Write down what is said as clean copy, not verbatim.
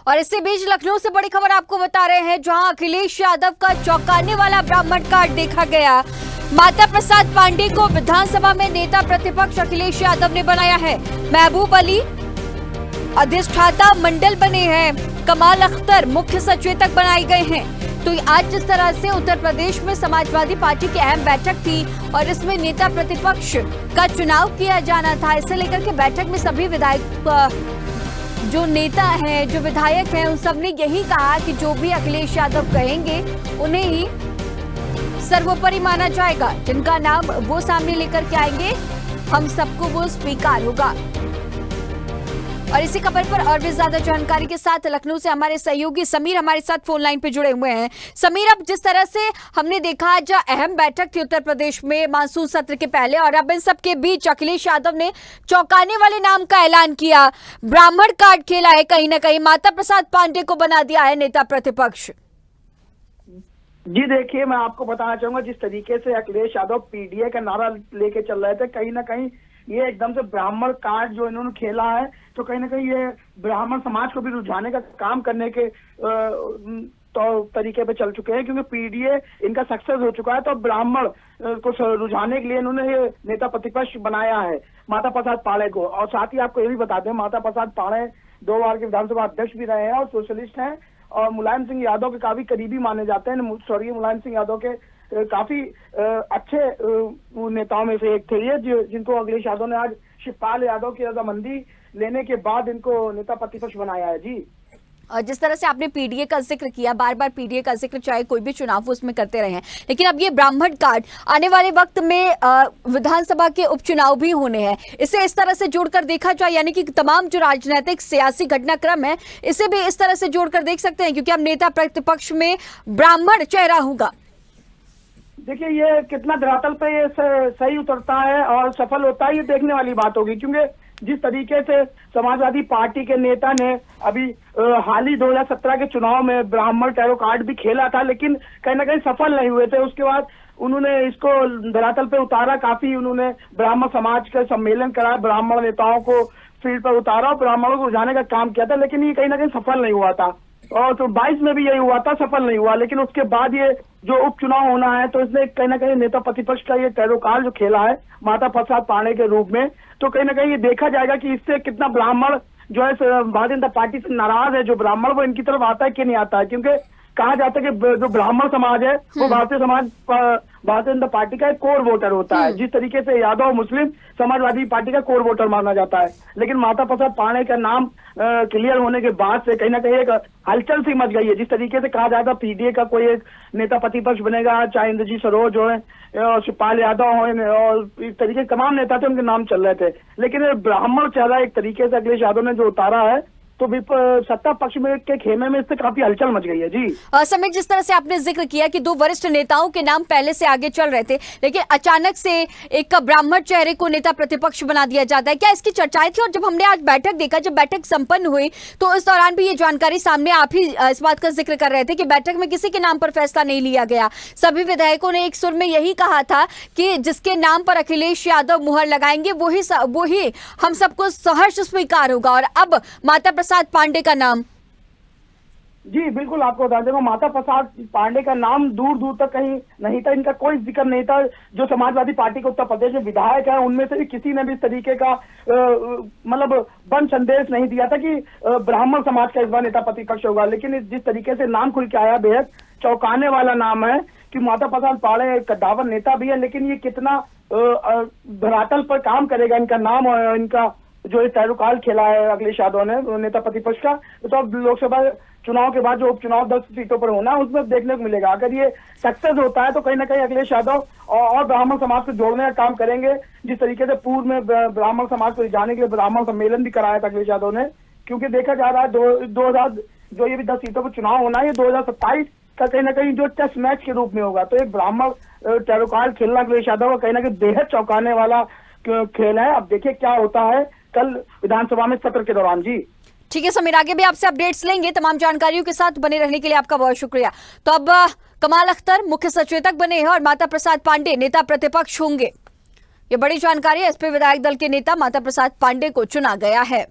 और इसी बीच लखनऊ से बड़ी खबर आपको बता रहे हैं, जहां अखिलेश यादव का चौंकाने वाला ब्राह्मण कार्ड देखा गया। माता प्रसाद पांडे को विधानसभा में नेता प्रतिपक्ष अखिलेश यादव ने बनाया है। महबूब अली अधिष्ठाता मंडल बने हैं। कमाल अख्तर मुख्य सचेतक बनाए गए हैं। तो आज जिस तरह से उत्तर प्रदेश में समाजवादी पार्टी की अहम बैठक थी और इसमें नेता प्रतिपक्ष का चुनाव किया जाना था, इसे लेकर के बैठक में सभी विधायक जो नेता हैं, जो विधायक हैं, उन सब ने यही कहा कि जो भी अखिलेश यादव कहेंगे उन्हें ही सर्वोपरि माना जाएगा। जिनका नाम वो सामने लेकर के आएंगे, हम सबको वो स्वीकार होगा। और इसी खबर पर और भी ज्यादा जानकारी के साथ लखनऊ से हमारे सहयोगी समीर हमारे साथ फोन लाइन पे जुड़े हुए हैं। समीर, अब जिस तरह से हमने देखा, जो अहम बैठक थी उत्तर प्रदेश में मानसून सत्र के पहले, और अब इन सबके बीच अखिलेश यादव ने चौंकाने वाले नाम का ऐलान किया, ब्राह्मण कार्ड खेला है, कहीं ना कहीं माता प्रसाद पांडे को बना दिया है नेता प्रतिपक्ष। जी देखिए, मैं आपको बताना चाहूंगा, जिस तरीके से अखिलेश यादव पीडीए का नारा लेके चल रहे थे, कहीं ना कहीं ये एकदम से ब्राह्मण कार्ड जो इन्होंने खेला है, तो कहीं ना कहीं ये ब्राह्मण समाज को भी रुझाने का काम करने के तो तरीके पे चल चुके हैं, क्योंकि पीडीए इनका सक्सेस हो चुका है। तो ब्राह्मण को रुझाने के लिए इन्होंने ये नेता प्रतिपक्ष बनाया है माता प्रसाद पांडे को। और साथ ही आपको ये भी बता दें, माता प्रसाद पांडे 2 बार के विधानसभा अध्यक्ष भी रहे हैं और सोशलिस्ट हैं, और मुलायम सिंह यादव के काफी करीबी माने जाते हैं। स्वर्गीय मुलायम सिंह यादव के काफी अच्छे नेताओं में से एक थे ये, जिनको अखिलेश यादव ने आज शिवपाल यादव की रजामंदी लेने के बाद इनको नेता प्रतिपक्ष बनाया है। जी, और जिस तरह से आपने पीडीए का जिक्र किया, बार बार पीडीए का जिक्र चाहे कोई भी चुनाव हो उसमें करते रहे हैं, लेकिन अब ये ब्राह्मण कार्ड आने वाले वक्त में विधानसभा के उपचुनाव भी होने हैं, इसे इस तरह से जोड़कर देखा जाए, यानी कि तमाम जो राजनीतिक सियासी घटनाक्रम है इसे भी इस तरह से जोड़कर देख सकते हैं, क्योंकि अब नेता प्रतिपक्ष में ब्राह्मण चेहरा होगा। देखिए, ये कितना धरातल पे ये सही उतरता है और सफल होता है, ये देखने वाली बात होगी। क्योंकि जिस तरीके से समाजवादी पार्टी के नेता ने अभी हाल ही 2017 के चुनाव में ब्राह्मण टैरो कार्ड भी खेला था, लेकिन कहीं ना कहीं सफल नहीं हुए थे। उसके बाद उन्होंने इसको धरातल पे उतारा, काफी उन्होंने ब्राह्मण समाज का सम्मेलन कराया, ब्राह्मण नेताओं को फील्ड पर उतारा और ब्राह्मणों को रुझाने का काम किया था, लेकिन ये कहीं ना कहीं सफल नहीं हुआ था। और तो 22 में भी यही हुआ था, सफल नहीं हुआ। लेकिन उसके बाद ये जो उपचुनाव होना है, तो इसने कहीं ना कहीं नेता प्रतिपक्ष का ये टैरो कार्ड जो खेला है माता प्रसाद पांडे के रूप में, तो कहीं ना कहीं ये देखा जाएगा कि इससे कितना ब्राह्मण जो है भारतीय जनता पार्टी से नाराज है, जो ब्राह्मण वो इनकी तरफ आता है कि नहीं आता है। क्योंकि कहा जाता है कि जो ब्राह्मण समाज है वो भारतीय जनता पार्टी का एक कोर वोटर होता है, जिस तरीके से यादव मुस्लिम समाजवादी पार्टी का कोर वोटर माना जाता है। लेकिन माता प्रसाद पांडे का नाम क्लियर होने के बाद से कहीं ना कहीं एक हलचल सी मच गई है। जिस तरीके से कहा जाता पीडीए का कोई एक नेता प्रतिपक्ष बनेगा, चाहे इंद्रजीत सरोज हो और शिवपाल यादव हो, और इस तरीके के तमाम नेता थे, उनके नाम चल रहे थे। लेकिन ब्राह्मण चेहरा एक तरीके से अखिलेश यादव ने जो उतारा है, तो सत्ता पक्ष में के खेमे में इससे काफी हलचल मच गई है। जी समीर, जिस तरह से आपने जिक्र किया कि 2 वरिष्ठ नेताओं के नाम पहले से आगे चल रहे थे, लेकिन अचानक से एक ब्राह्मण चेहरे को नेता प्रतिपक्ष बना दिया जाता है, क्या इसकी चर्चाएं थी? और जब हमने आज बैठक देखा, जब बैठक संपन्न हुई, तो इस दौरान भी ये जानकारी सामने, आप ही इस बात का जिक्र कर रहे थे कि बैठक में किसी के नाम पर फैसला नहीं लिया गया। सभी विधायकों ने एक सुर में यही कहा था कि जिसके नाम पर अखिलेश यादव मुहर लगाएंगे वही हम सबको सहर्ष स्वीकार होगा। और अब माता प्रसाद पांडे का नाम, जी बिल्कुल, आपको बता दें, माता प्रसाद पांडे का नाम दूर दूर तक कहीं नहीं था, इनका कोई जिक्र नहीं था। जो समाजवादी पार्टी के उत्तर प्रदेश में विधायक है, उनमें से भी किसी ने भी इस तरीके का मतलब बंद संदेश नहीं दिया था कि ब्राह्मण समाज का इस बार नेता प्रतिपक्ष होगा। लेकिन जिस तरीके से नाम खुल के आया, बेहद चौंकाने वाला नाम है कि माता प्रसाद पांडे एक कद्दावर नेता भी है, लेकिन ये कितना धरातल पर काम करेगा इनका नाम और इनका जो टैरो कार्ड खेला है अखिलेश यादव ने नेता प्रतिपक्ष का, तो अब लोकसभा चुनाव के बाद जो उपचुनाव 10 सीटों पर होना है उसमें देखने को मिलेगा। अगर ये सक्सेस होता है तो कहीं ना कहीं अखिलेश यादव और ब्राह्मण समाज को जोड़ने का काम करेंगे। जिस तरीके से पूर्व में ब्राह्मण समाज को जाने के लिए ब्राह्मण सम्मेलन भी कराया था अखिलेश यादव ने, क्योंकि देखा जा रहा है 2000 जो ये भी 10 सीटों पर चुनाव होना है, ये 2027 का कहीं ना कहीं जो टेस्ट मैच के रूप में होगा। तो एक ब्राह्मण टैरो कार्ड खेलना अखिलेश यादव का कहीं ना कहीं बेहद चौंकाने वाला खेल है। अब देखिए क्या होता है कल विधानसभा में सत्र के दौरान। जी ठीक है समीर, आगे भी आपसे अपडेट्स लेंगे। तमाम जानकारियों के साथ बने रहने के लिए आपका बहुत शुक्रिया। तो अब कमाल अख्तर मुख्य सचेतक बने हैं और माता प्रसाद पांडे नेता प्रतिपक्ष होंगे। ये बड़ी जानकारी है। एसपी विधायक दल के नेता माता प्रसाद पांडे को चुना गया है।